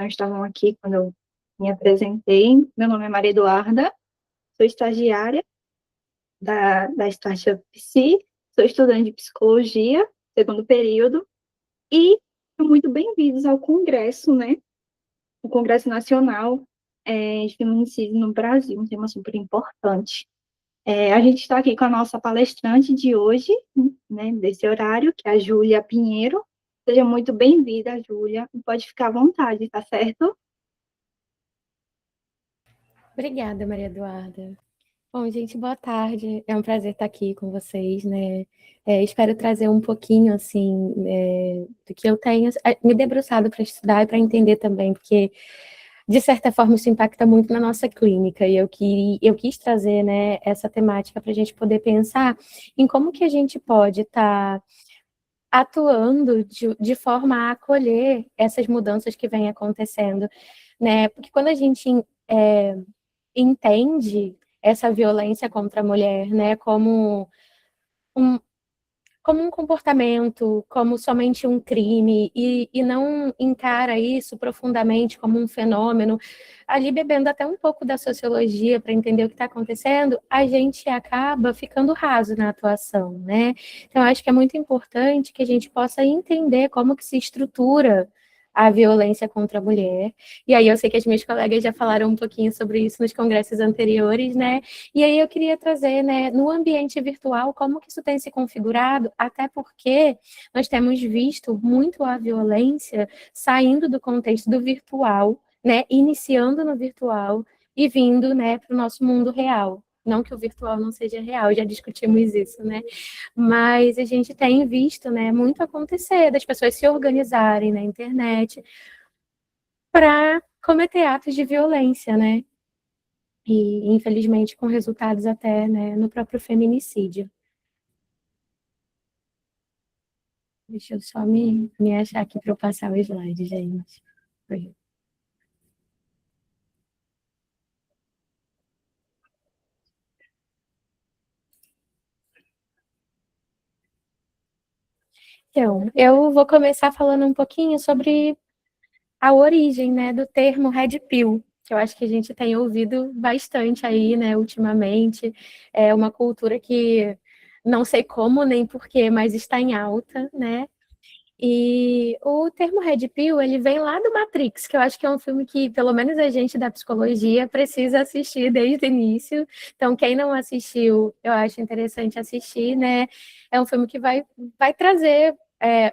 não estavam aqui quando eu me apresentei. Meu nome é Maria Eduarda, sou estagiária da Startup Psi, sou estudante de psicologia, segundo período, e muito bem-vindos ao Congresso, né? O Congresso Nacional de Feminicídio no Brasil, um tema super importante. A gente está aqui com a nossa palestrante de hoje, né, desse horário, que é a Júlia Pinheiro. Seja muito bem-vinda, Júlia. Pode ficar à vontade, tá certo? Obrigada, Maria Eduarda. Bom, gente, boa tarde. É um prazer estar aqui com vocês, né? Espero trazer um pouquinho, assim, do que eu tenho me debruçado para estudar e para entender também, porque, de certa forma, isso impacta muito na nossa clínica, e eu quis trazer, né, essa temática para a gente poder pensar em como que a gente pode estar atuando de forma a acolher essas mudanças que vêm acontecendo, né? Porque quando a gente entende essa violência contra a mulher, né, um, como um comportamento, como somente um crime, e não encara isso profundamente como um fenômeno, ali bebendo até um pouco da sociologia para entender o que está acontecendo, a gente acaba ficando raso na atuação, né? Então, acho que é muito importante que a gente possa entender como que se estrutura a violência contra a mulher. E aí eu sei que as minhas colegas já falaram um pouquinho sobre isso nos congressos anteriores, né? E aí eu queria trazer, né, no ambiente virtual, como que isso tem se configurado, até porque nós temos visto muito a violência saindo do contexto do virtual, né, iniciando no virtual e vindo, né, para o nosso mundo real. Não que o virtual não seja real, já discutimos isso, né? Mas a gente tem visto, né, muito acontecer das pessoas se organizarem na internet para cometer atos de violência, né? E, infelizmente, com resultados até, né, no próprio feminicídio. Deixa eu só me achar aqui para eu passar o slide, gente. Foi. Então, eu vou começar falando um pouquinho sobre a origem, né, do termo Red Pill, que eu acho que a gente tem ouvido bastante aí, né, ultimamente. É uma cultura que não sei como nem porquê, mas está em alta, né? E o termo Red Pill, ele vem lá do Matrix, que eu acho que é um filme que, pelo menos a gente da psicologia, precisa assistir desde o início. Então, quem não assistiu, eu acho interessante assistir, né? É um filme que vai trazer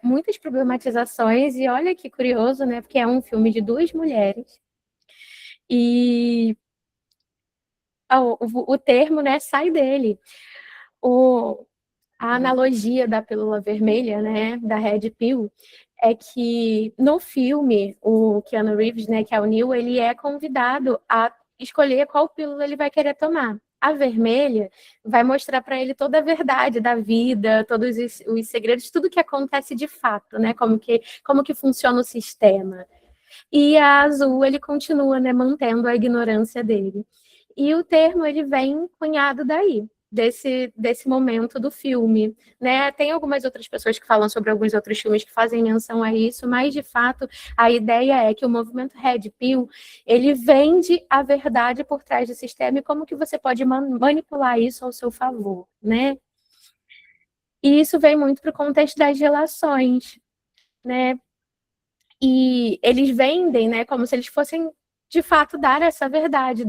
muitas problematizações, e olha que curioso, né? Porque é um filme de duas mulheres, e o termo, né, sai dele. A analogia da pílula vermelha, né, da Red Pill, é que no filme, o Keanu Reeves, né, que é o Neo, ele é convidado a escolher qual pílula ele vai querer tomar. A vermelha vai mostrar para ele toda a verdade da vida, todos os segredos, tudo que acontece de fato, né, como que funciona o sistema. E a azul, ele continua, né, mantendo a ignorância dele. E o termo, ele vem cunhado daí, desse momento do filme, né? Tem algumas outras pessoas que falam sobre alguns outros filmes que fazem menção a isso, mas, de fato, a ideia é que o movimento Red Pill, ele vende a verdade por trás do sistema e como que você pode manipular isso ao seu favor, né? E isso vem muito para o contexto das relações, né? E eles vendem, né, como se eles fossem, de fato, dar essa verdade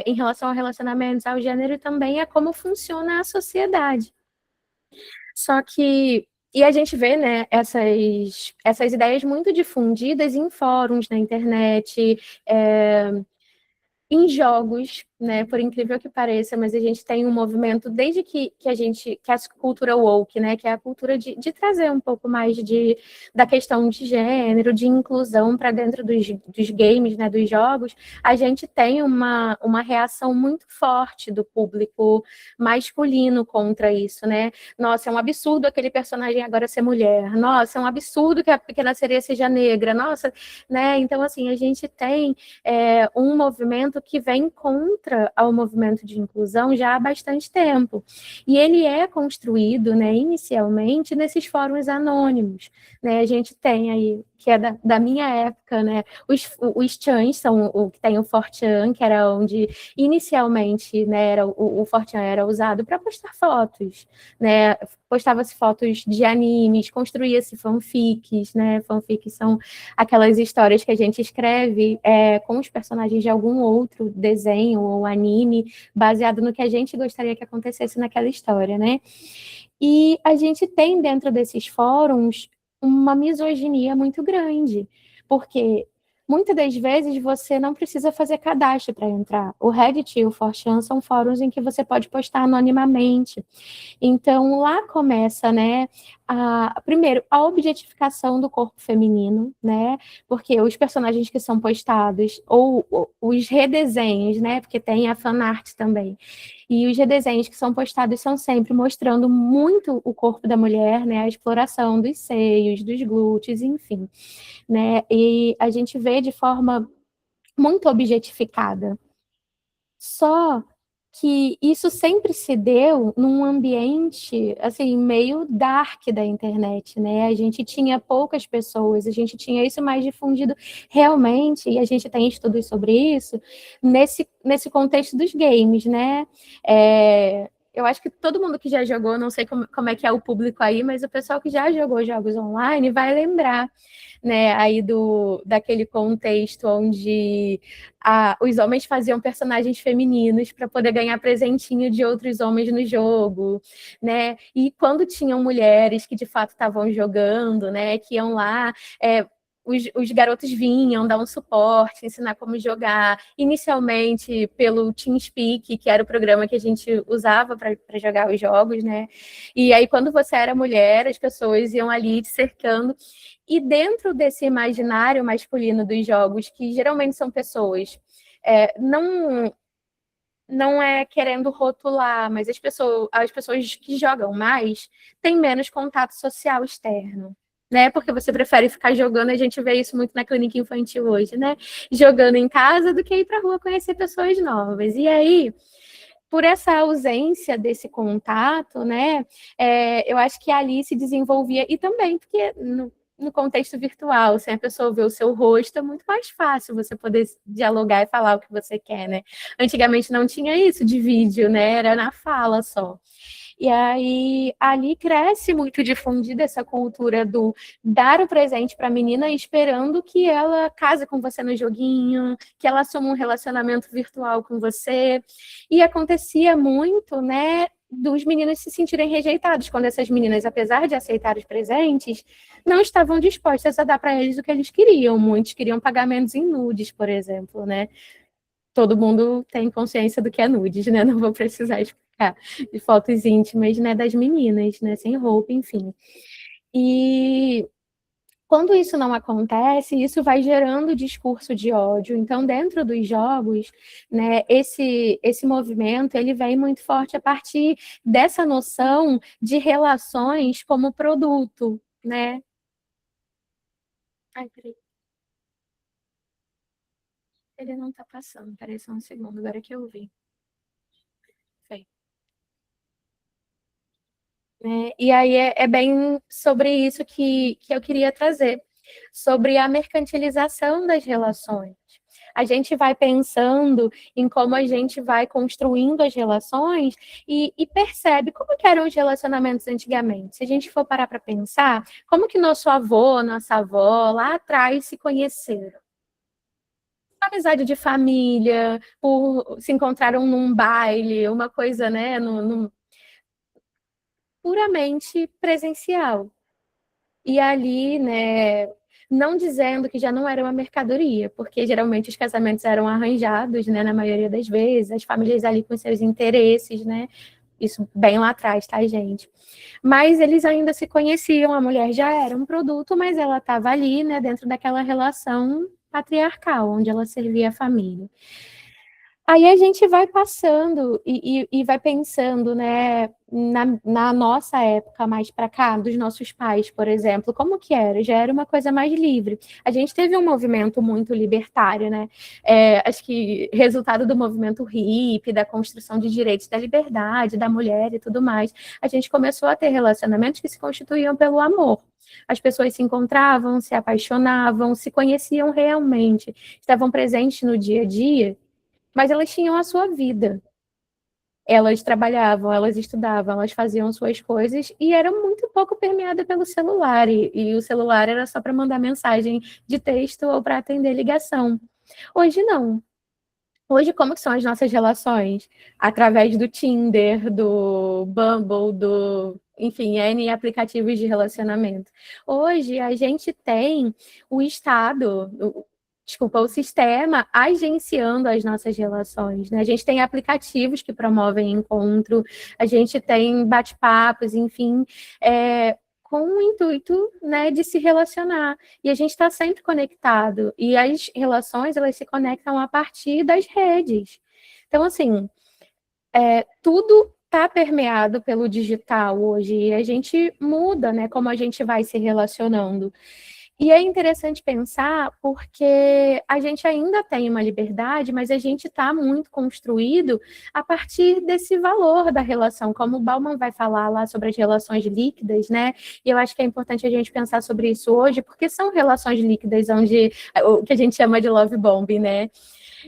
em relação a relacionamentos, ao gênero e também a como funciona a sociedade. Só que, e a gente vê, né, essas ideias muito difundidas em fóruns na internet, em jogos, né, por incrível que pareça, mas a gente tem um movimento desde que a cultura woke, né, que é a cultura de trazer um pouco mais da questão de gênero, de inclusão para dentro dos games, né, dos jogos, a gente tem uma reação muito forte do público masculino contra isso, né? Nossa, é um absurdo aquele personagem agora ser mulher. Nossa, é um absurdo que a pequena sereia seja negra. Nossa, né? Então, assim, a gente tem um movimento que vem contra ao movimento de inclusão já há bastante tempo. E ele é construído, né, inicialmente, nesses fóruns anônimos. Né? A gente tem aí que é da minha época, né? Os chans são o que tem o 4chan, que era onde inicialmente, né, o 4chan era usado para postar fotos, né? Postava-se fotos de animes, construía-se fanfics, né? Fanfics são aquelas histórias que a gente escreve com os personagens de algum outro desenho ou anime, baseado no que a gente gostaria que acontecesse naquela história, né? E a gente tem dentro desses fóruns uma misoginia muito grande, porque muitas das vezes você não precisa fazer cadastro para entrar. O Reddit e o 4chan são fóruns em que você pode postar anonimamente. Então, lá começa, né, primeiro, a objetificação do corpo feminino, né, porque os personagens que são postados, ou os redesenhos, né, porque tem a fanart também, e os redesenhos que são postados são sempre mostrando muito o corpo da mulher, né, a exploração dos seios, dos glúteos, enfim, né, e a gente vê de forma muito objetificada. Só que isso sempre se deu num ambiente, assim, meio dark da internet, né? A gente tinha poucas pessoas, a gente tinha isso mais difundido realmente, e a gente tem estudos sobre isso, nesse contexto dos games, né? Eu acho que todo mundo que já jogou, não sei como é que é o público aí, mas o pessoal que já jogou jogos online vai lembrar, né, aí daquele contexto onde os homens faziam personagens femininos para poder ganhar presentinho de outros homens no jogo, né? E quando tinham mulheres que de fato estavam jogando, né, que iam lá, os garotos vinham dar um suporte, ensinar como jogar, inicialmente pelo TeamSpeak, que era o programa que a gente usava para jogar os jogos, né? E aí, quando você era mulher, as pessoas iam ali te cercando. E dentro desse imaginário masculino dos jogos, que geralmente são pessoas, não é querendo rotular, mas as pessoas que jogam mais têm menos contato social externo, né? Porque você prefere ficar jogando, a gente vê isso muito na clínica infantil hoje, né? Jogando em casa do que ir para a rua conhecer pessoas novas. E aí, por essa ausência desse contato, né, eu acho que ali se desenvolvia, e também porque no contexto virtual, sem a pessoa ver o seu rosto, é muito mais fácil você poder dialogar e falar o que você quer, né? Antigamente não tinha isso de vídeo, né? Era na fala só. E aí, ali cresce muito difundida essa cultura do dar o presente para a menina esperando que ela case com você no joguinho, que ela assuma um relacionamento virtual com você. E acontecia muito, né, dos meninos se sentirem rejeitados, quando essas meninas, apesar de aceitar os presentes, não estavam dispostas a dar para eles o que eles queriam. Muitos queriam pagamentos em nudes, por exemplo, né? Todo mundo tem consciência do que é nudes, né? Não vou precisar explicar. De fotos íntimas, né, das meninas, né, sem roupa, enfim. E quando isso não acontece, isso vai gerando discurso de ódio. Então, dentro dos jogos, né, esse movimento ele vem muito forte a partir dessa noção de relações como produto, né? Ai, peraí. Ele não tá passando, peraí só um segundo, agora que eu vi. Foi. E aí é bem sobre isso que eu queria trazer, sobre a mercantilização das relações. A gente vai pensando em como a gente vai construindo as relações e percebe como que eram os relacionamentos antigamente. Se a gente for parar para pensar, como que nosso avô, nossa avó, lá atrás se conheceram? Amizade de família, se encontraram num baile, uma coisa, né, puramente presencial. E ali, né, não dizendo que já não era uma mercadoria, porque geralmente os casamentos eram arranjados, né, na maioria das vezes, as famílias ali com seus interesses, né, isso bem lá atrás, tá, gente? Mas eles ainda se conheciam, a mulher já era um produto, mas ela estava ali, né, dentro daquela relação patriarcal, onde ela servia a família. Aí a gente vai passando e vai pensando, né, na nossa época mais para cá, dos nossos pais, por exemplo, como que era? Já era uma coisa mais livre. A gente teve um movimento muito libertário, né? Acho que resultado do movimento hippie, da construção de direitos da liberdade, da mulher e tudo mais, a gente começou a ter relacionamentos que se constituíam pelo amor. As pessoas se encontravam, se apaixonavam, se conheciam realmente, estavam presentes no dia a dia, mas elas tinham a sua vida. Elas trabalhavam, elas estudavam, elas faziam suas coisas e era muito pouco permeada pelo celular. E o celular era só para mandar mensagem de texto ou para atender ligação. Hoje não. Hoje, como que são as nossas relações? Através do Tinder, do Bumble, enfim, N aplicativos de relacionamento. Hoje, a gente tem o Estado, desculpa, o sistema agenciando as nossas relações, né? A gente tem aplicativos que promovem encontro, a gente tem bate-papos, enfim, com o intuito, né, de se relacionar. E a gente está sempre conectado. E as relações, elas se conectam a partir das redes. Então, assim, tudo está permeado pelo digital hoje. E a gente muda, né, como a gente vai se relacionando. E é interessante pensar porque a gente ainda tem uma liberdade, mas a gente está muito construído a partir desse valor da relação, como o Bauman vai falar lá sobre as relações líquidas, né? E eu acho que é importante a gente pensar sobre isso hoje, porque são relações líquidas onde o que a gente chama de love bombing, né?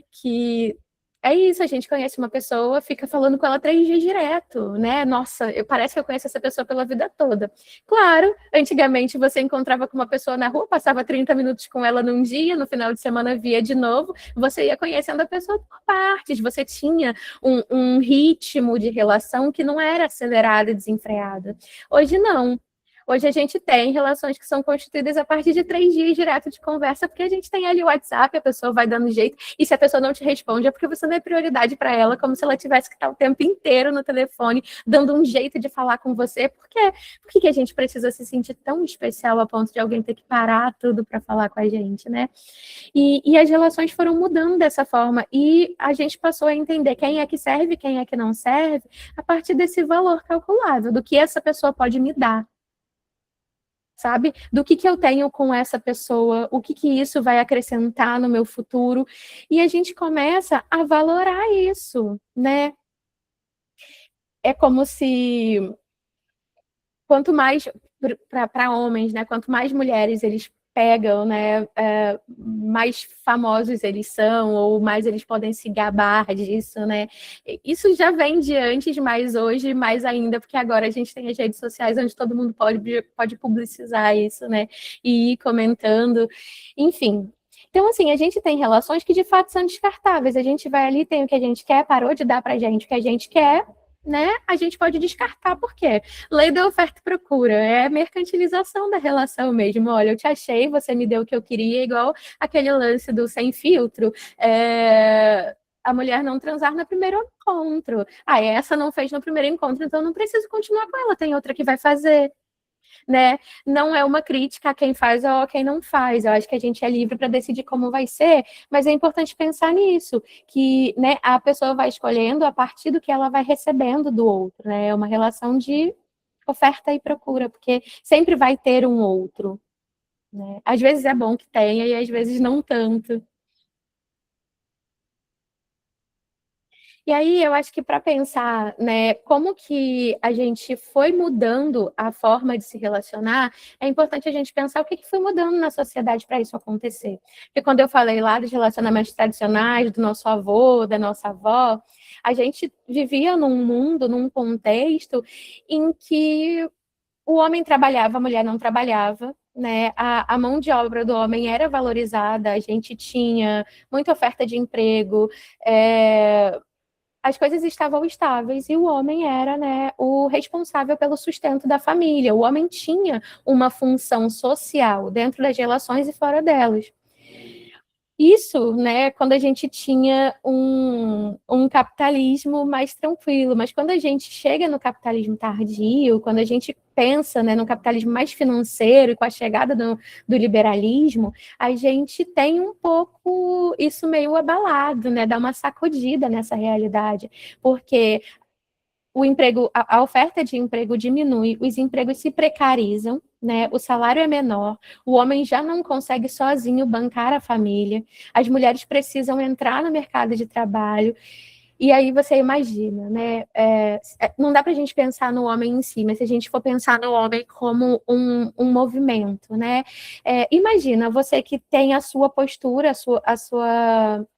Que é isso, a gente conhece uma pessoa, fica falando com ela 3 dias direto, né? Nossa, parece que eu conheço essa pessoa pela vida toda. Claro, antigamente você encontrava com uma pessoa na rua, passava 30 minutos com ela num dia, no final de semana via de novo, você ia conhecendo a pessoa por partes, você tinha um ritmo de relação que não era acelerado e desenfreado. Hoje não. Hoje a gente tem relações que são constituídas a partir de 3 dias direto de conversa, porque a gente tem ali o WhatsApp, a pessoa vai dando jeito, e se a pessoa não te responde é porque você não é prioridade para ela, como se ela tivesse que estar o tempo inteiro no telefone, dando um jeito de falar com você. Por que a gente precisa se sentir tão especial a ponto de alguém ter que parar tudo para falar com a gente, né? E as relações foram mudando dessa forma, e a gente passou a entender quem é que serve, quem é que não serve, a partir desse valor calculável, do que essa pessoa pode me dar. Sabe? Do que eu tenho com essa pessoa, o que isso vai acrescentar no meu futuro. E a gente começa a valorar isso, né? É como se, quanto mais, para homens, né? Quanto mais mulheres eles pegam, né? Mais famosos eles são, ou mais eles podem se gabar disso, né? Isso já vem de antes, mas hoje mais ainda, porque agora a gente tem as redes sociais onde todo mundo pode publicizar isso, né? E ir comentando, enfim. Então, assim, a gente tem relações que de fato são descartáveis. A gente vai ali, tem o que a gente quer, parou de dar pra gente o que a gente quer, né? A gente pode descartar, por quê? Lei da oferta e procura, é mercantilização da relação mesmo. Olha, eu te achei, você me deu o que eu queria, igual aquele lance do sem filtro. A mulher não transar no primeiro encontro. Essa não fez no primeiro encontro, então não preciso continuar com ela, tem outra que vai fazer. Né? Não é uma crítica a quem faz ou a quem não faz. Eu acho que a gente é livre para decidir como vai ser, mas é importante pensar nisso, que, né, a pessoa vai escolhendo a partir do que ela vai recebendo do outro, né? É uma relação de oferta e procura, porque sempre vai ter um outro, né? Às vezes é bom que tenha e às vezes não tanto. E aí eu acho que para pensar, né, como que a gente foi mudando a forma de se relacionar, é importante a gente pensar o que foi mudando na sociedade para isso acontecer. Porque quando eu falei lá dos relacionamentos tradicionais, do nosso avô, da nossa avó, a gente vivia num mundo, num contexto em que o homem trabalhava, a mulher não trabalhava, né? A mão de obra do homem era valorizada, a gente tinha muita oferta de emprego, as coisas estavam estáveis e o homem era, né, o responsável pelo sustento da família. O homem tinha uma função social dentro das relações e fora delas. Isso, né, quando a gente tinha um capitalismo mais tranquilo, mas quando a gente chega no capitalismo tardio, quando a gente pensa, né, no capitalismo mais financeiro e com a chegada do liberalismo, a gente tem um pouco isso meio abalado, né, dá uma sacudida nessa realidade, porque o emprego, a oferta de emprego diminui, os empregos se precarizam, né? O salário é menor, o homem já não consegue sozinho bancar a família, as mulheres precisam entrar no mercado de trabalho. E aí você imagina, né? Não dá para a gente pensar no homem em si, mas se a gente for pensar no homem como um movimento, né? Imagina você que tem a sua postura,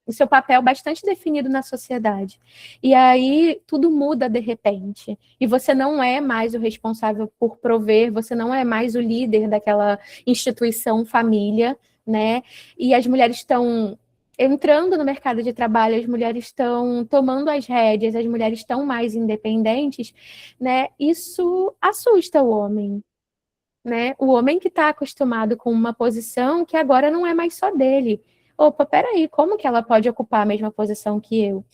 o seu papel bastante definido na sociedade. E aí tudo muda de repente. E você não é mais o responsável por prover, você não é mais o líder daquela instituição família, né? E as mulheres estão entrando no mercado de trabalho, as mulheres estão tomando as rédeas, as mulheres estão mais independentes, né? Isso assusta o homem, né? O homem que está acostumado com uma posição que agora não é mais só dele. Opa, peraí, como que ela pode ocupar a mesma posição que eu?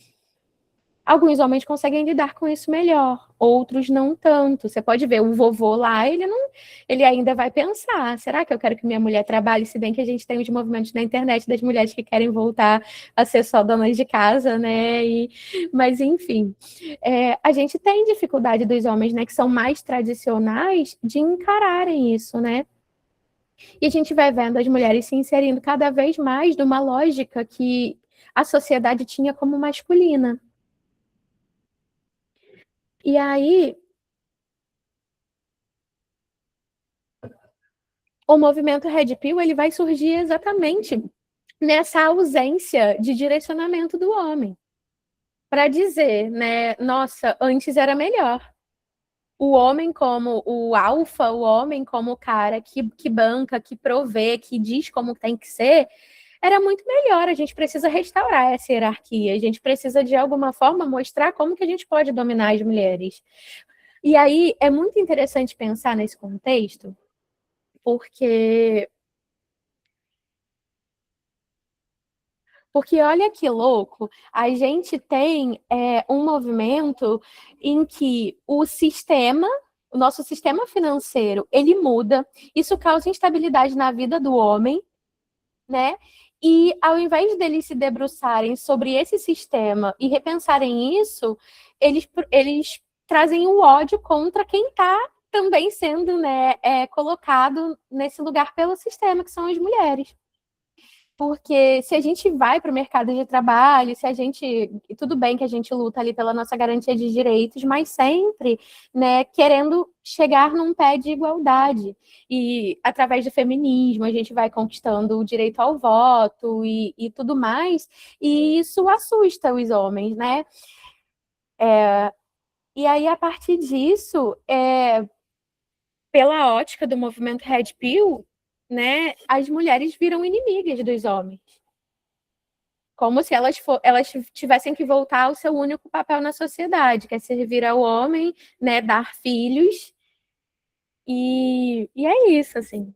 Alguns homens conseguem lidar com isso melhor, outros não tanto. Você pode ver o vovô lá, ele ainda vai pensar: será que eu quero que minha mulher trabalhe? Se bem que a gente tem os movimentos na internet das mulheres que querem voltar a ser só donas de casa, né? Mas enfim, a gente tem dificuldade dos homens, né, que são mais tradicionais, de encararem isso, né? E a gente vai vendo as mulheres se inserindo cada vez mais numa lógica que a sociedade tinha como masculina. E aí, o movimento Red Pill ele vai surgir exatamente nessa ausência de direcionamento do homem. Para dizer, né, nossa, antes era melhor. O homem como o alfa, o homem como o cara que banca, que provê, que diz como tem que ser, era muito melhor. A gente precisa restaurar essa hierarquia. A gente precisa, de alguma forma, mostrar como que a gente pode dominar as mulheres. E aí, é muito interessante pensar nesse contexto, porque olha que louco, a gente tem um movimento em que o nosso sistema financeiro, ele muda, isso causa instabilidade na vida do homem, né? E ao invés deles se debruçarem sobre esse sistema e repensarem isso, eles trazem o ódio contra quem está também sendo, né, colocado nesse lugar pelo sistema, que são as mulheres. Porque se a gente vai para o mercado de trabalho, se a gente. Tudo bem que a gente luta ali pela nossa garantia de direitos, mas sempre, né, querendo chegar num pé de igualdade. E através do feminismo, a gente vai conquistando o direito ao voto e tudo mais. E isso assusta os homens, né? E aí, a partir disso, pela ótica do movimento Red Pill, né, as mulheres viram inimigas dos homens. Como se elas tivessem que voltar ao seu único papel na sociedade, que é servir ao homem, né, dar filhos, e é isso, assim.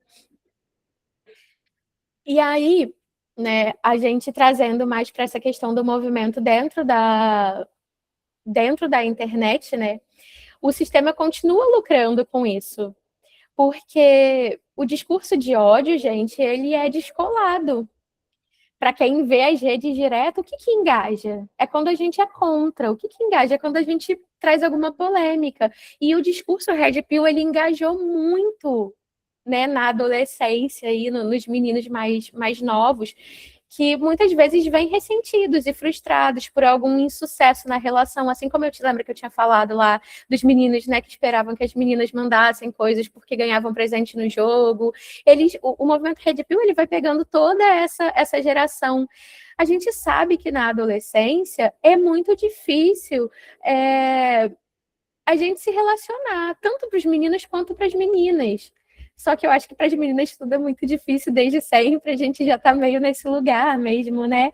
E aí, né, a gente trazendo mais para essa questão do movimento dentro da internet, né, o sistema continua lucrando com isso, porque o discurso de ódio, gente, ele é descolado. Para quem vê as redes direto, o que engaja? É quando a gente é contra. O que engaja? É quando a gente traz alguma polêmica. E o discurso Red Pill, ele engajou muito, né, na adolescência e nos meninos mais novos, que muitas vezes vêm ressentidos e frustrados por algum insucesso na relação, assim como eu te lembro que eu tinha falado lá dos meninos, né, que esperavam que as meninas mandassem coisas porque ganhavam presente no jogo. O movimento Red Pill, ele vai pegando toda essa geração. A gente sabe que na adolescência é muito difícil a gente se relacionar, tanto para os meninos quanto para as meninas. Só que eu acho que para as meninas tudo é muito difícil desde sempre, a gente já está meio nesse lugar mesmo, né?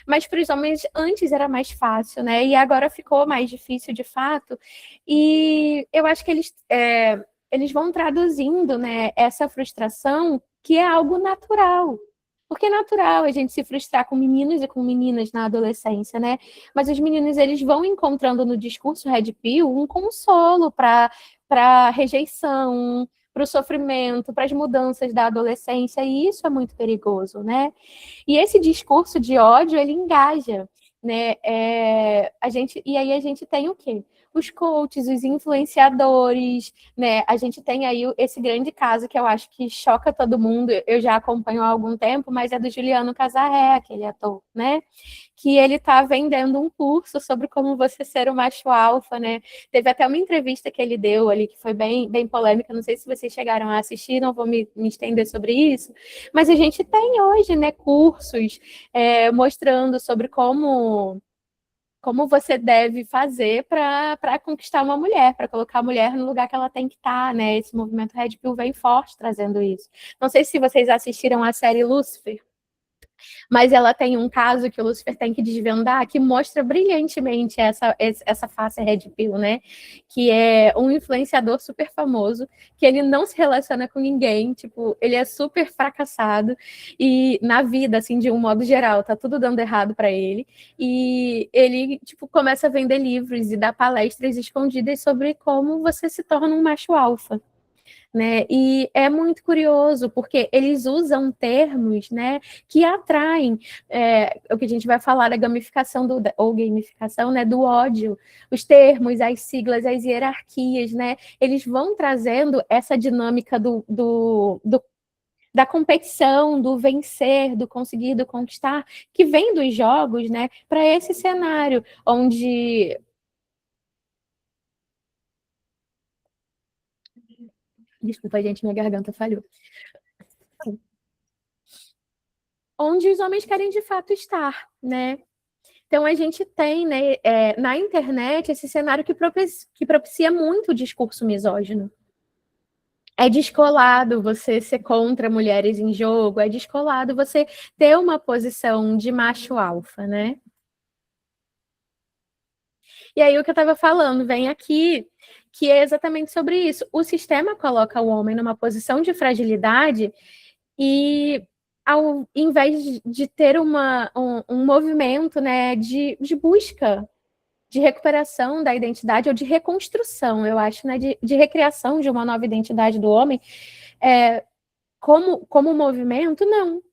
Mas para os homens antes era mais fácil, né? E agora ficou mais difícil de fato. E eu acho que eles vão traduzindo, né, essa frustração, que é algo natural. Porque é natural a gente se frustrar com meninos e com meninas na adolescência, né? Mas os meninos, eles vão encontrando no discurso Red Pill um consolo para rejeição, para o sofrimento, para as mudanças da adolescência, e isso é muito perigoso, né? E esse discurso de ódio, ele engaja, né? E aí a gente tem o quê? os coaches, os influenciadores, né? A gente tem aí esse grande caso que eu acho que choca todo mundo, eu já acompanho há algum tempo, mas é do Juliano Casarré, aquele ator, né? Que ele está vendendo um curso sobre como você ser o macho alfa, né? Teve até uma entrevista que ele deu ali, que foi bem, bem polêmica, não sei se vocês chegaram a assistir, não vou me estender sobre isso, mas a gente tem hoje, né, cursos mostrando sobre como você deve fazer para conquistar uma mulher, para colocar a mulher no lugar que ela tem que estar, né? Esse movimento Red Pill vem forte trazendo isso. Não sei se vocês assistiram a série Lucifer, mas ela tem um caso que o Lucifer tem que desvendar que mostra brilhantemente essa face Red Pill, né? Que é um influenciador super famoso, que ele não se relaciona com ninguém, tipo, ele é super fracassado e na vida, assim, de um modo geral, tá tudo dando errado para ele. E ele, tipo, começa a vender livros e dar palestras escondidas sobre como você se torna um macho alfa. Né? E é muito curioso, porque eles usam termos, né, que atraem o que a gente vai falar da gamificação ou gamificação, né, do ódio, os termos, as siglas, as hierarquias, né? Eles vão trazendo essa dinâmica da competição, do vencer, do conseguir, do conquistar, que vem dos jogos, né, para esse cenário onde. Desculpa, gente, minha garganta falhou. Onde os homens querem de fato estar, né? Então a gente tem, né, na internet esse cenário que propicia muito o discurso misógino. É descolado você ser contra mulheres em jogo, é descolado você ter uma posição de macho alfa, né? E aí o que eu estava falando vem aqui, que é exatamente sobre isso. O sistema coloca o homem numa posição de fragilidade e ao invés de ter um movimento, né, de busca, de recuperação da identidade ou de reconstrução, eu acho, né, de recriação de uma nova identidade do homem, como movimento, não.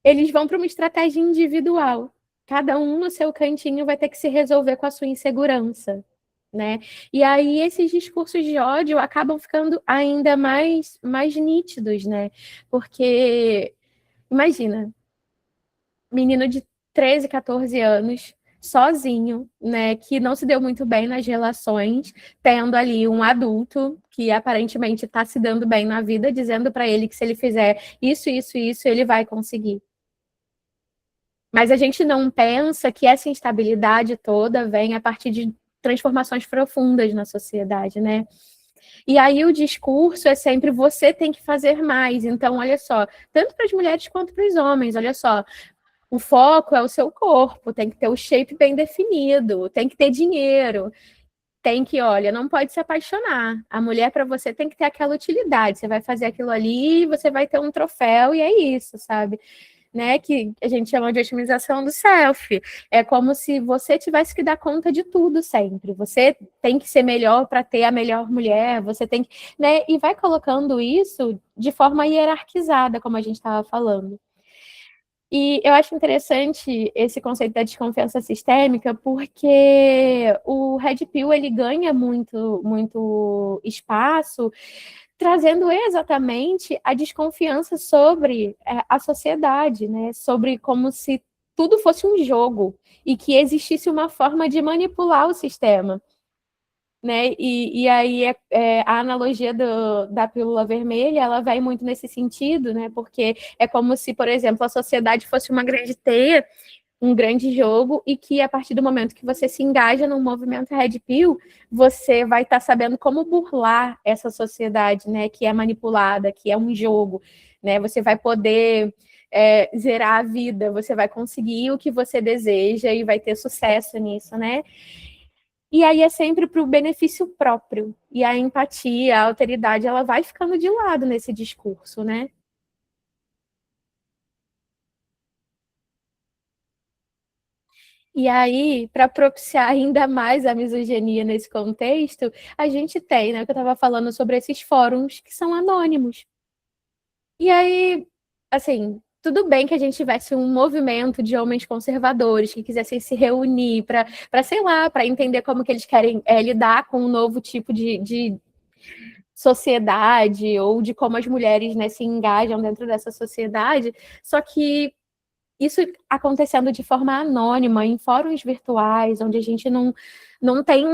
Eles vão para uma estratégia individual. Cada um no seu cantinho vai ter que se resolver com a sua insegurança, né? E aí esses discursos de ódio acabam ficando ainda mais nítidos, né? Porque imagina, menino de 13, 14 anos, sozinho, né, que não se deu muito bem nas relações, tendo ali um adulto que aparentemente está se dando bem na vida, dizendo para ele que se ele fizer isso, isso, isso, ele vai conseguir. Mas a gente não pensa que essa instabilidade toda vem a partir de transformações profundas na sociedade, né? E aí o discurso é sempre você tem que fazer mais. Então, olha só, tanto para as mulheres quanto para os homens, olha só, o foco é o seu corpo, tem que ter o shape bem definido, tem que ter dinheiro, tem que, olha, não pode se apaixonar. A mulher para você tem que ter aquela utilidade. Você vai fazer aquilo ali, você vai ter um troféu e é isso, sabe? Né, que a gente chama de otimização do self. É como se você tivesse que dar conta de tudo sempre. Você tem que ser melhor para ter a melhor mulher, você tem que, né, e vai colocando isso de forma hierarquizada, como a gente estava falando. E eu acho interessante esse conceito da desconfiança sistêmica, porque o Red Pill ele ganha muito espaço, trazendo exatamente a desconfiança sobre a sociedade, né? Sobre como se tudo fosse um jogo e que existisse uma forma de manipular o sistema. Né? E aí a analogia da pílula vermelha, ela vai muito nesse sentido, né? Porque é como se, por exemplo, a sociedade fosse uma grande teia, um grande jogo, e que a partir do momento que você se engaja no movimento Red Pill, você vai estar sabendo como burlar essa sociedade, né? Que é manipulada, que é um jogo, né? Você vai poder zerar a vida, você vai conseguir o que você deseja e vai ter sucesso nisso, né? E aí é sempre para o benefício próprio. E a empatia, a alteridade, ela vai ficando de lado nesse discurso, né? E aí, para propiciar ainda mais a misoginia nesse contexto, a gente tem, né, que eu estava falando sobre esses fóruns que são anônimos. E aí, assim, tudo bem que a gente tivesse um movimento de homens conservadores que quisessem se reunir para sei lá, para entender como que eles querem lidar com um novo tipo de sociedade ou de como as mulheres, né, se engajam dentro dessa sociedade. Só que isso acontecendo de forma anônima, em fóruns virtuais, onde a gente não tem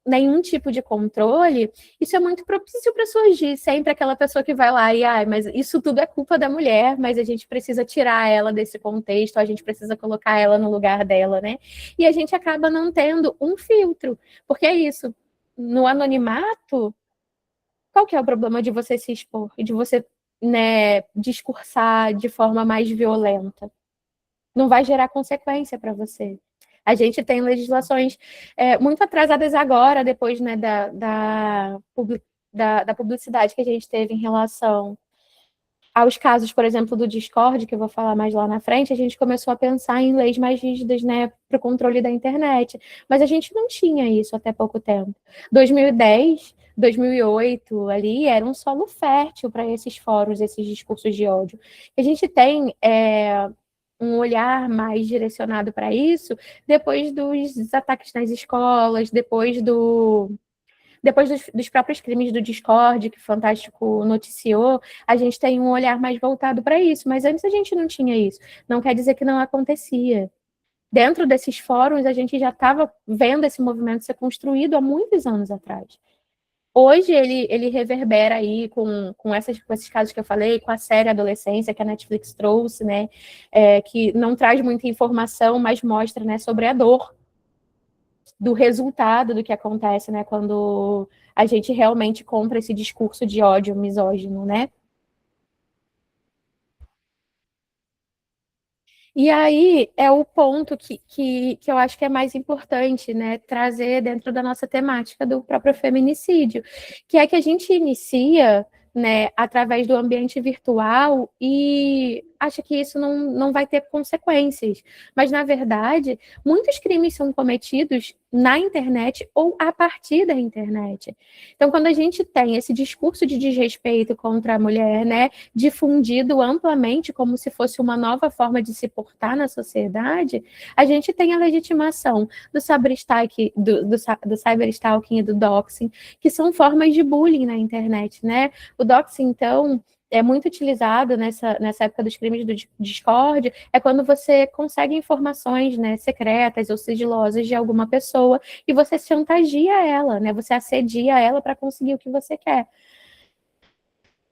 nenhum tipo de controle, isso é muito propício para surgir sempre aquela pessoa que vai lá e, mas isso tudo é culpa da mulher, mas a gente precisa tirar ela desse contexto, a gente precisa colocar ela no lugar dela, né? E a gente acaba não tendo um filtro, porque é isso, no anonimato, qual que é o problema de você se expor e de você, né, discursar de forma mais violenta? Não vai gerar consequência para você. A gente tem legislações muito atrasadas agora, depois, né, da publicidade que a gente teve em relação aos casos, por exemplo, do Discord, que eu vou falar mais lá na frente. A gente começou a pensar em leis mais rígidas, né, para o controle da internet. Mas a gente não tinha isso até pouco tempo. 2010, 2008, ali, era um solo fértil para esses fóruns, esses discursos de ódio. A gente tem um olhar mais direcionado para isso depois dos ataques nas escolas, depois dos próprios crimes do Discord, que o Fantástico noticiou, a gente tem um olhar mais voltado para isso, mas antes a gente não tinha isso. Não quer dizer que não acontecia. Dentro desses fóruns, a gente já estava vendo esse movimento ser construído há muitos anos atrás. Hoje ele reverbera aí com esses casos que eu falei, com a série Adolescência que a Netflix trouxe, né? Que não traz muita informação, mas mostra, né, sobre a dor do resultado do que acontece, né, quando a gente realmente compra esse discurso de ódio misógino, né? E aí é o ponto que eu acho que é mais importante, né, trazer dentro da nossa temática do próprio feminicídio, que é que a gente inicia, né, através do ambiente virtual e acha que isso não vai ter consequências. Mas, na verdade, muitos crimes são cometidos na internet ou a partir da internet. Então, quando a gente tem esse discurso de desrespeito contra a mulher, né, difundido amplamente como se fosse uma nova forma de se portar na sociedade, a gente tem a legitimação do cyberstalking, do cyberstalking e do doxing, que são formas de bullying na internet, né? O doxing, então, é muito utilizado nessa época dos crimes do Discord, é quando você consegue informações, né, secretas ou sigilosas de alguma pessoa e você chantageia ela, né? Você assedia ela para conseguir o que você quer.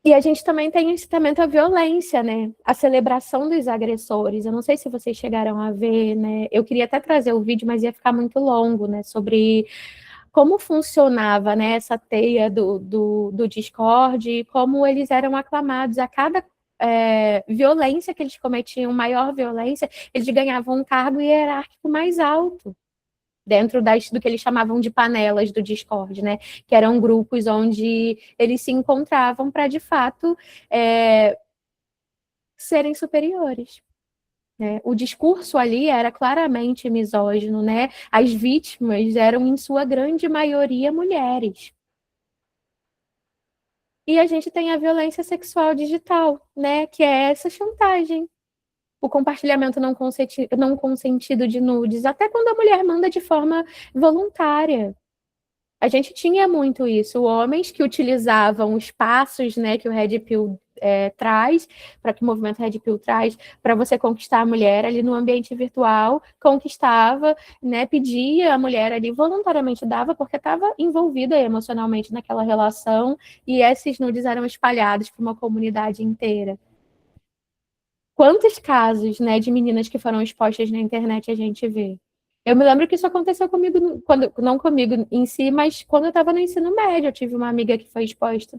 E a gente também tem incitamento à violência, né? A celebração dos agressores. Eu não sei se vocês chegaram a ver, né? Eu queria até trazer o vídeo, mas ia ficar muito longo, né? Sobre como funcionava, né, essa teia do Discord e como eles eram aclamados a cada violência que eles cometiam, maior violência, eles ganhavam um cargo hierárquico mais alto dentro do que eles chamavam de panelas do Discord, né? Que eram grupos onde eles se encontravam para, de fato, serem superiores. Né? O discurso ali era claramente misógino, né? As vítimas eram, em sua grande maioria, mulheres. E a gente tem a violência sexual digital, né? Que é essa chantagem. O compartilhamento não consentido de nudes, até quando a mulher manda de forma voluntária. A gente tinha muito isso, homens que utilizavam os passos, né, que o Red Pill traz, para que o movimento Red Pill traz, para você conquistar a mulher ali no ambiente virtual, conquistava, né, pedia a mulher ali, voluntariamente dava, porque estava envolvida emocionalmente naquela relação, e esses nudes eram espalhados para uma comunidade inteira. Quantos casos, né, de meninas que foram expostas na internet a gente vê? Eu me lembro que isso aconteceu comigo, não comigo em si, mas quando eu estava no ensino médio, eu tive uma amiga que foi exposta.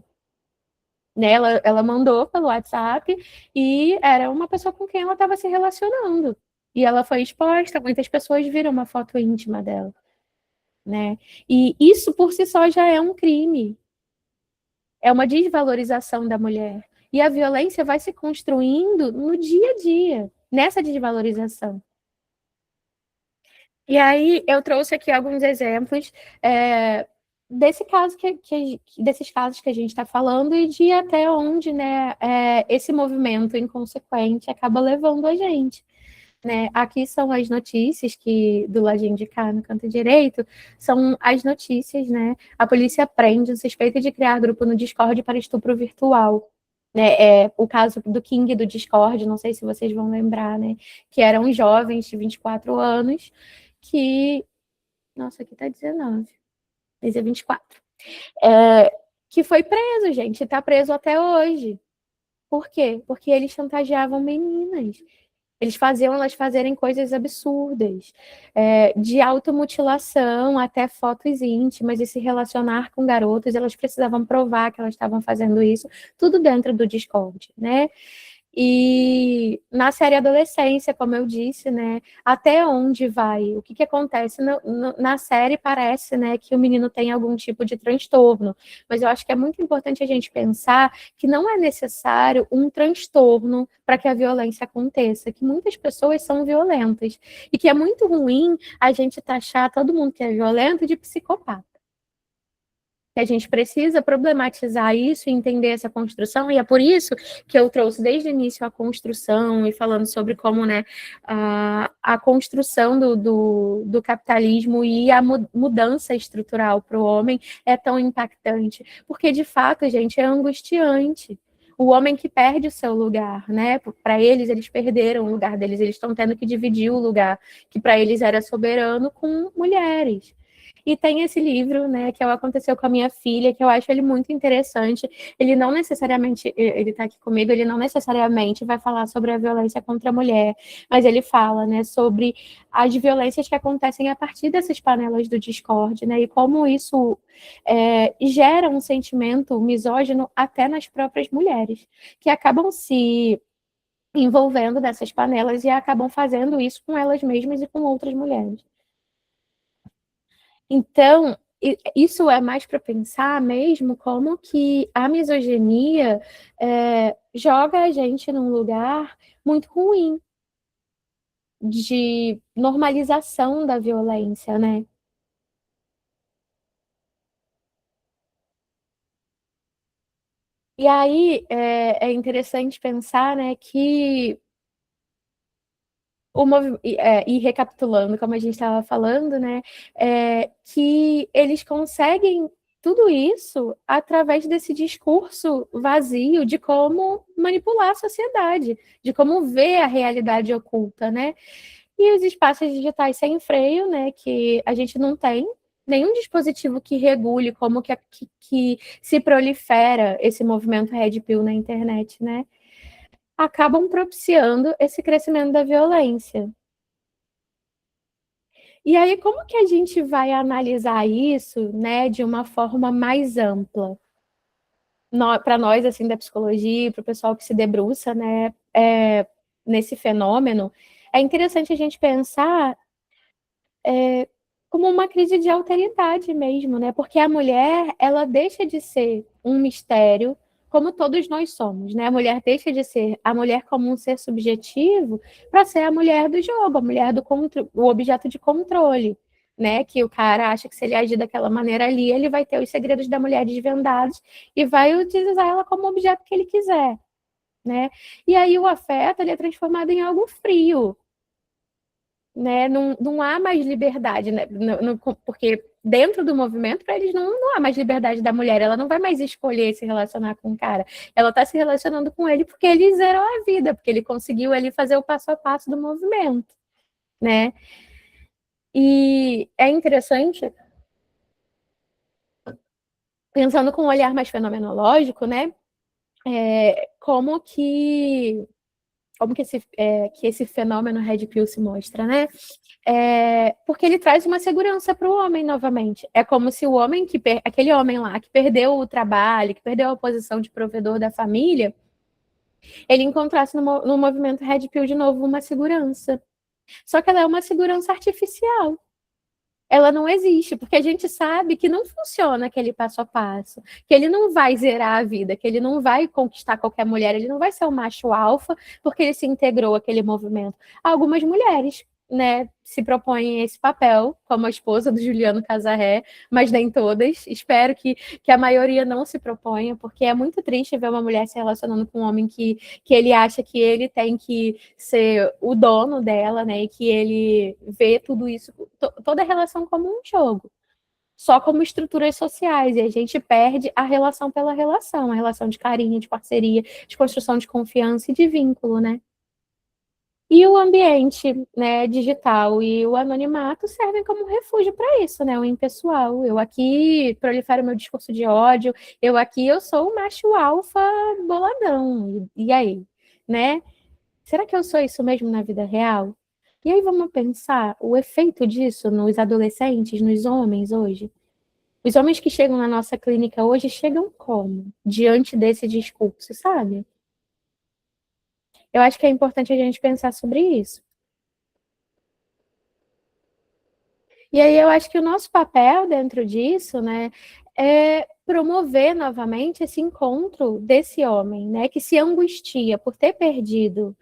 Né? Ela mandou pelo WhatsApp e era uma pessoa com quem ela estava se relacionando. E ela foi exposta, muitas pessoas viram uma foto íntima dela. Né? E isso por si só já é um crime. É uma desvalorização da mulher. E a violência vai se construindo no dia a dia, nessa desvalorização. E aí eu trouxe aqui alguns exemplos desse caso desses casos que a gente está falando e de até onde, né, esse movimento inconsequente acaba levando a gente. Né? Aqui são as notícias que do ladinho de cá, no canto direito, são as notícias, né? A polícia prende um suspeito de criar grupo no Discord para estupro virtual. Né? O caso do King do Discord, não sei se vocês vão lembrar, né? Que eram jovens de 24 anos que... Nossa, aqui tá 19. Mas é 24. Que foi preso, gente. Tá preso até hoje. Por quê? Porque eles chantageavam meninas. Eles faziam elas fazerem coisas absurdas, de automutilação até fotos íntimas, e se relacionar com garotos, elas precisavam provar que elas estavam fazendo isso, tudo dentro do Discord, né? E na série Adolescência, como eu disse, né, até onde vai? O que que acontece? Na série parece, né, que o menino tem algum tipo de transtorno, mas eu acho que é muito importante a gente pensar que não é necessário um transtorno para que a violência aconteça, que muitas pessoas são violentas, e que é muito ruim a gente taxar todo mundo que é violento de psicopata. Que a gente precisa problematizar isso e entender essa construção, e é por isso que eu trouxe desde o início a construção, e falando sobre como, né, a construção do capitalismo e a mudança estrutural para o homem é tão impactante, porque de fato, gente, é angustiante. O homem que perde o seu lugar, né? Para eles perderam o lugar deles, eles estão tendo que dividir o lugar que para eles era soberano com mulheres. E tem esse livro, né, que aconteceu com a minha filha, que eu acho ele muito interessante. Ele não necessariamente, ele está aqui comigo, ele não necessariamente vai falar sobre a violência contra a mulher, mas ele fala, né, sobre as violências que acontecem a partir dessas panelas do Discord, né, e como isso gera um sentimento misógino até nas próprias mulheres, que acabam se envolvendo nessas panelas e acabam fazendo isso com elas mesmas e com outras mulheres. Então, isso é mais para pensar mesmo como que a misoginia joga a gente num lugar muito ruim de normalização da violência, né? E aí é interessante pensar, né, que e recapitulando, como a gente estava falando, né, que eles conseguem tudo isso através desse discurso vazio de como manipular a sociedade, de como ver a realidade oculta, né? E os espaços digitais sem freio, né, que a gente não tem nenhum dispositivo que regule como que se prolifera esse movimento Red Pill na internet, né? Acabam propiciando esse crescimento da violência. E aí, como que a gente vai analisar isso, né, de uma forma mais ampla? Para nós, assim, da psicologia, para o pessoal que se debruça, né, nesse fenômeno, é interessante a gente pensar como uma crise de alteridade mesmo, né? Porque a mulher, ela deixa de ser um mistério, como todos nós somos, né? A mulher deixa de ser a mulher como um ser subjetivo para ser a mulher do jogo, a mulher o objeto de controle, né? Que o cara acha que se ele agir daquela maneira ali, ele vai ter os segredos da mulher desvendados e vai utilizar ela como objeto que ele quiser, né? E aí o afeto, ele é transformado em algo frio, né? Não há mais liberdade, né? Porque dentro do movimento, para eles não há mais liberdade da mulher, ela não vai mais escolher se relacionar com o cara, ela está se relacionando com ele porque ele zerou a vida, porque ele conseguiu ali fazer o passo a passo do movimento, né? E é interessante, pensando com um olhar mais fenomenológico, né? Como que esse fenômeno Red Pill se mostra, né? Porque ele traz uma segurança para o homem novamente. É como se o homem aquele homem lá que perdeu o trabalho, que perdeu a posição de provedor da família, ele encontrasse no movimento Red Pill de novo uma segurança. Só que ela é uma segurança artificial. Ela não existe, porque a gente sabe que não funciona aquele passo a passo, que ele não vai zerar a vida, que ele não vai conquistar qualquer mulher, ele não vai ser um macho alfa porque ele se integrou àquele movimento. Algumas mulheres, né, se propõem esse papel, como a esposa do Juliano Casarré, mas nem todas. Espero que a maioria não se proponha, porque é muito triste ver uma mulher se relacionando com um homem que ele acha que ele tem que ser o dono dela, né, e que ele vê tudo isso, toda a relação como um jogo. Só como estruturas sociais, e a gente perde a relação pela relação, a relação de carinho, de parceria, de construção de confiança e de vínculo, né? E o ambiente, né, digital e o anonimato servem como refúgio para isso, né? O impessoal. Eu aqui prolifero meu discurso de ódio, eu sou o macho alfa boladão. E aí, né? Será que eu sou isso mesmo na vida real? E aí vamos pensar o efeito disso nos adolescentes, nos homens hoje. Os homens que chegam na nossa clínica hoje chegam como? Diante desse discurso, sabe? Eu acho que é importante a gente pensar sobre isso. E aí eu acho que o nosso papel dentro disso, né, é promover novamente esse encontro desse homem, né, que se angustia por ter perdido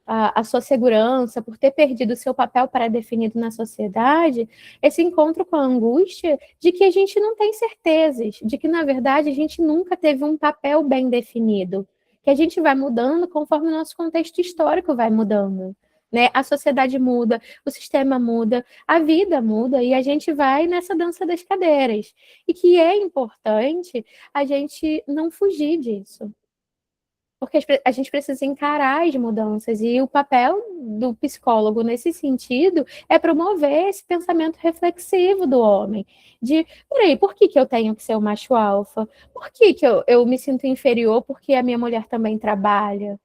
a sua segurança, por ter perdido o seu papel pré-definido na sociedade, esse encontro com a angústia de que a gente não tem certezas, de que, na verdade, a gente nunca teve um papel bem definido, que a gente vai mudando conforme o nosso contexto histórico vai mudando. Né? A sociedade muda, o sistema muda, a vida muda e a gente vai nessa dança das cadeiras. E que é importante a gente não fugir disso, porque a gente precisa encarar as mudanças, e o papel do psicólogo nesse sentido é promover esse pensamento reflexivo do homem, de, peraí, por que eu tenho que ser o macho alfa? Por que eu me sinto inferior porque a minha mulher também trabalha?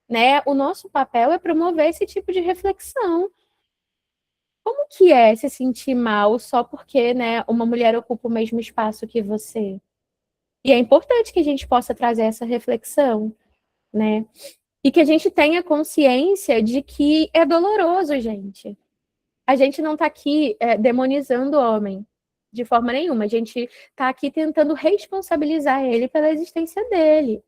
Né? O nosso papel é promover esse tipo de reflexão. Como que é se sentir mal só porque, né, uma mulher ocupa o mesmo espaço que você? E é importante que a gente possa trazer essa reflexão, né? E que a gente tenha consciência de que é doloroso, gente. A gente não está aqui demonizando o homem de forma nenhuma. A gente está aqui tentando responsabilizar ele pela existência dele.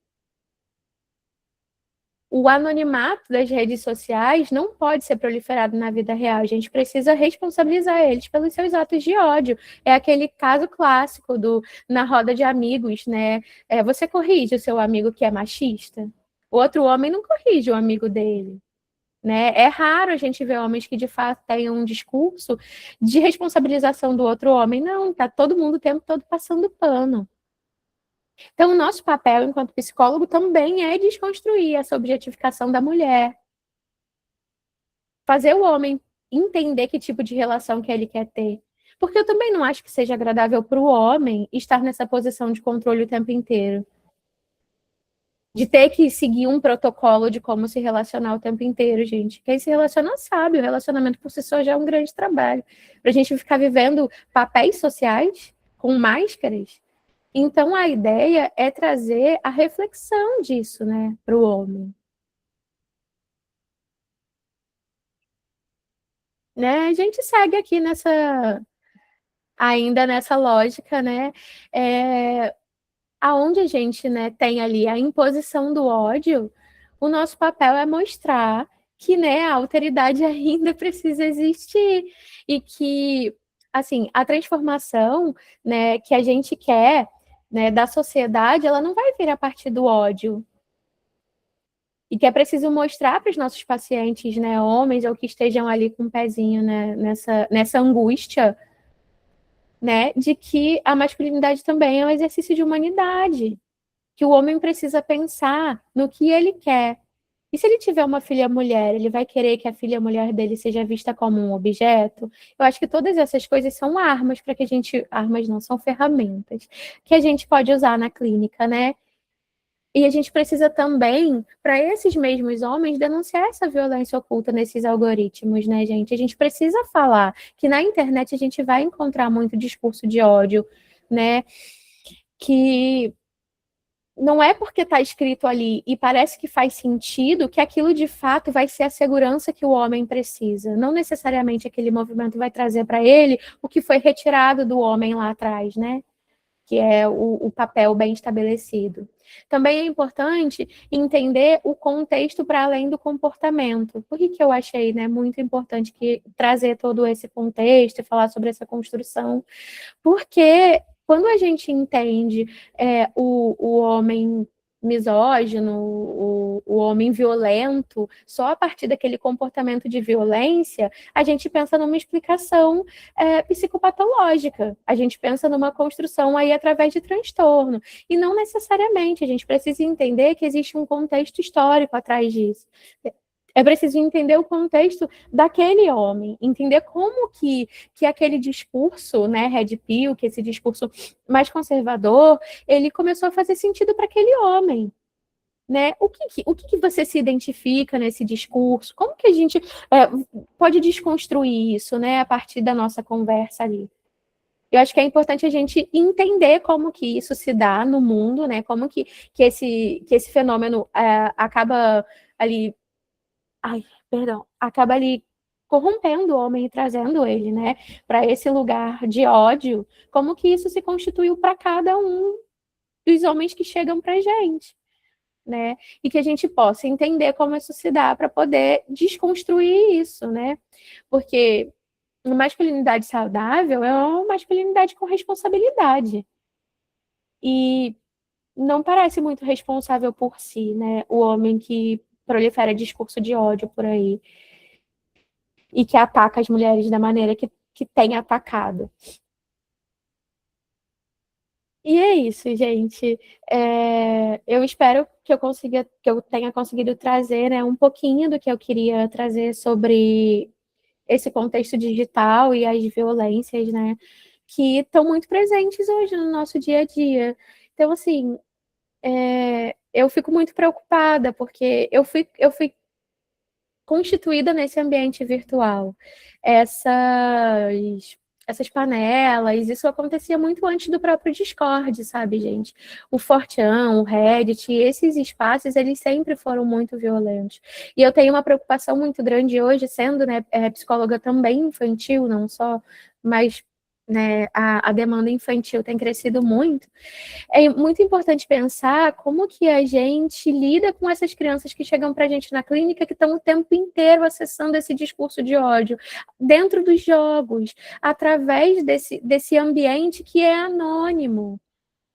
O anonimato das redes sociais não pode ser proliferado na vida real. A gente precisa responsabilizar eles pelos seus atos de ódio. É aquele caso clássico na roda de amigos, né? Você corrige o seu amigo que é machista? O outro homem não corrige o amigo dele. Né? É raro a gente ver homens que de fato tenham um discurso de responsabilização do outro homem. Não, tá todo mundo o tempo todo passando pano. Então, o nosso papel enquanto psicólogo também é desconstruir essa objetificação da mulher. Fazer o homem entender que tipo de relação que ele quer ter. Porque eu também não acho que seja agradável para o homem estar nessa posição de controle o tempo inteiro. De ter que seguir um protocolo de como se relacionar o tempo inteiro, gente. Quem se relaciona sabe, o relacionamento por si só já é um grande trabalho. Para a gente ficar vivendo papéis sociais com máscaras. Então, a ideia é trazer a reflexão disso, né, para o homem. Né? A gente segue aqui ainda nessa lógica, né, aonde a gente, né, tem ali a imposição do ódio, o nosso papel é mostrar que, né, a alteridade ainda precisa existir e que, assim, a transformação, né, que a gente quer, né, da sociedade, ela não vai vir a partir do ódio. E que é preciso mostrar para os nossos pacientes, né, homens, ou que estejam ali com o pezinho, né, nessa angústia, né, de que a masculinidade também é um exercício de humanidade, que o homem precisa pensar no que ele quer. E se ele tiver uma filha mulher, ele vai querer que a filha mulher dele seja vista como um objeto? Eu acho que todas essas coisas são armas para que a gente... Armas não, são ferramentas que a gente pode usar na clínica, né? E a gente precisa também, para esses mesmos homens, denunciar essa violência oculta nesses algoritmos, né, gente? A gente precisa falar que na internet a gente vai encontrar muito discurso de ódio, né? Que não é porque está escrito ali e parece que faz sentido que aquilo de fato vai ser a segurança que o homem precisa. Não necessariamente aquele movimento vai trazer para ele o que foi retirado do homem lá atrás, né? que é o papel bem estabelecido. Também é importante entender o contexto para além do comportamento. Por que, que eu achei, né, muito importante trazer todo esse contexto e falar sobre essa construção? Porque quando a gente entende o homem misógino, o homem violento, só a partir daquele comportamento de violência, a gente pensa numa explicação psicopatológica, a gente pensa numa construção aí através de transtorno, e não necessariamente, a gente precisa entender que existe um contexto histórico atrás disso. É preciso entender o contexto daquele homem, entender como que aquele discurso, né, Red Pill, que esse discurso mais conservador, ele começou a fazer sentido para aquele homem. Né? O que você se identifica nesse discurso? Como que a gente pode desconstruir isso, né, a partir da nossa conversa ali? Eu acho que é importante a gente entender como que isso se dá no mundo, né? Como que esse fenômeno acaba ali, acaba ali corrompendo o homem e trazendo ele, né, para esse lugar de ódio. Como que isso se constituiu para cada um dos homens que chegam para a gente, né? E que a gente possa entender como isso se dá para poder desconstruir isso, né? Porque uma masculinidade saudável é uma masculinidade com responsabilidade. E não parece muito responsável por si, né? O homem que prolifera discurso de ódio por aí e que ataca as mulheres da maneira que tem atacado. E é isso, gente. Eu espero que eu tenha conseguido trazer, né, um pouquinho do que eu queria trazer sobre esse contexto digital e as violências, né, que estão muito presentes hoje no nosso dia a dia. Então, assim, eu fico muito preocupada, porque eu fui constituída nesse ambiente virtual. Essas panelas, isso acontecia muito antes do próprio Discord, sabe, gente? O Fortean, o Reddit, esses espaços, eles sempre foram muito violentos. E eu tenho uma preocupação muito grande hoje, sendo, né, psicóloga também infantil, não só, mas né, a demanda infantil tem crescido muito. É muito importante pensar como que a gente lida com essas crianças que chegam para a gente na clínica, que estão o tempo inteiro acessando esse discurso de ódio, dentro dos jogos, através desse ambiente que é anônimo.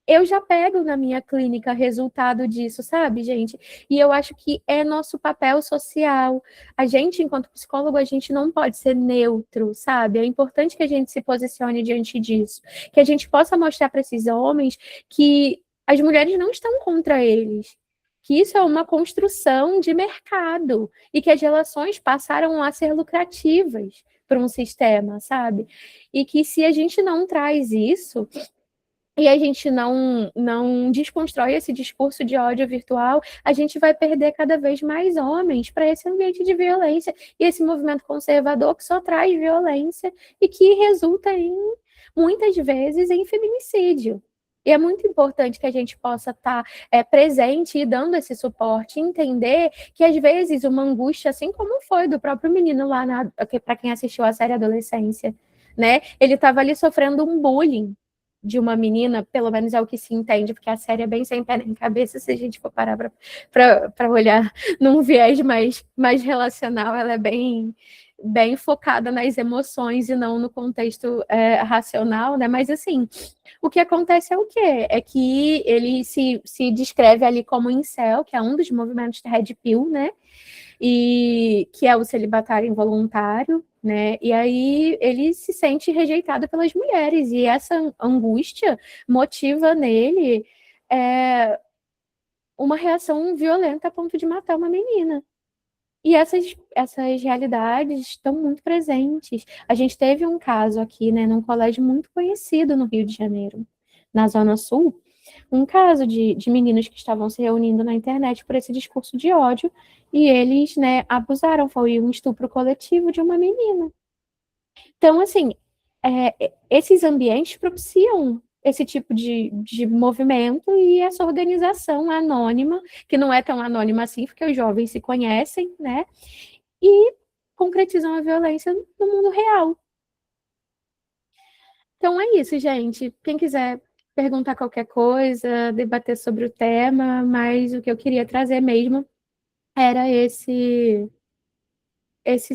Eu já pego na minha clínica resultado disso, sabe, gente? E eu acho que é nosso papel social. A gente, enquanto psicólogo, a gente não pode ser neutro, sabe? É importante que a gente se posicione diante disso. Que a gente possa mostrar para esses homens que as mulheres não estão contra eles. Que isso é uma construção de mercado e que as relações passaram a ser lucrativas para um sistema, sabe? E que se a gente não traz isso, e a gente não desconstrói esse discurso de ódio virtual, a gente vai perder cada vez mais homens para esse ambiente de violência e esse movimento conservador que só traz violência e que resulta muitas vezes, em feminicídio. E é muito importante que a gente possa estar presente e dando esse suporte, entender que às vezes uma angústia, assim como foi do próprio menino lá, para quem assistiu a série Adolescência, né? Ele estava ali sofrendo um bullying de uma menina, pelo menos é o que se entende, porque a série é bem sem pé nem cabeça, se a gente for parar para olhar num viés mais relacional, ela é bem focada nas emoções e não no contexto racional, né? Mas assim, o que acontece é o quê? É que ele se descreve ali como incel, que é um dos movimentos da Red Pill, né? E que é o celibatário involuntário, né? E aí ele se sente rejeitado pelas mulheres, e essa angústia motiva nele uma reação violenta a ponto de matar uma menina. E essas realidades estão muito presentes. A gente teve um caso aqui, né, num colégio muito conhecido no Rio de Janeiro, na Zona Sul, um caso de meninos que estavam se reunindo na internet por esse discurso de ódio, e eles, né, abusaram, foi um estupro coletivo de uma menina. Então, assim, esses ambientes propiciam esse tipo de movimento e essa organização anônima, que não é tão anônima assim, porque os jovens se conhecem, né? E concretizam a violência no mundo real. Então é isso, gente. Quem quiser perguntar qualquer coisa, debater sobre o tema, mas o que eu queria trazer mesmo era esse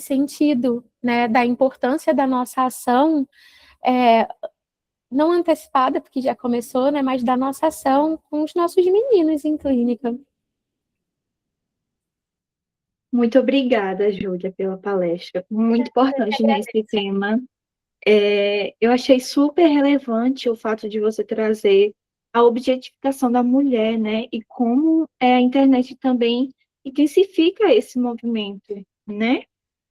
sentido, né, da importância da nossa ação, é, não antecipada, porque já começou, né, mas da nossa ação com os nossos meninos em clínica. Muito obrigada, Júlia, pela palestra. Muito importante nesse tema. Eu achei super relevante o fato de você trazer a objetificação da mulher, né? E como a internet também intensifica esse movimento, né?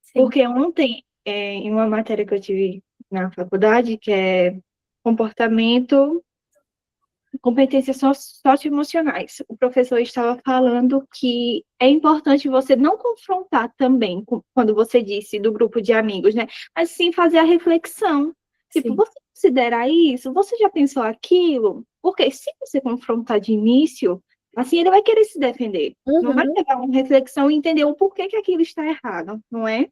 Sim, Porque ontem, em uma matéria que eu tive na faculdade, que é comportamento, competências socioemocionais, o professor estava falando que é importante você não confrontar também, quando você disse do grupo de amigos, né? Mas sim fazer a reflexão. Tipo, sim. você considera isso? Você já pensou aquilo? Porque se você confrontar de início, assim ele vai querer se defender. Não vai Uhum. pegar uma reflexão e entender o porquê que aquilo está errado, não é?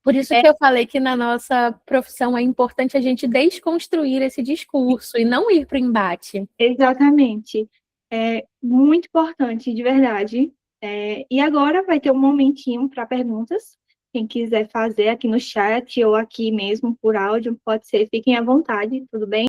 Por isso É, que eu falei que na nossa profissão é importante a gente desconstruir esse discurso e não ir para o embate. exatamente. É muito importante, de verdade. E agora vai ter um momentinho para perguntas. Quem quiser fazer aqui no chat ou aqui mesmo por áudio, pode ser, fiquem à vontade, tudo bem?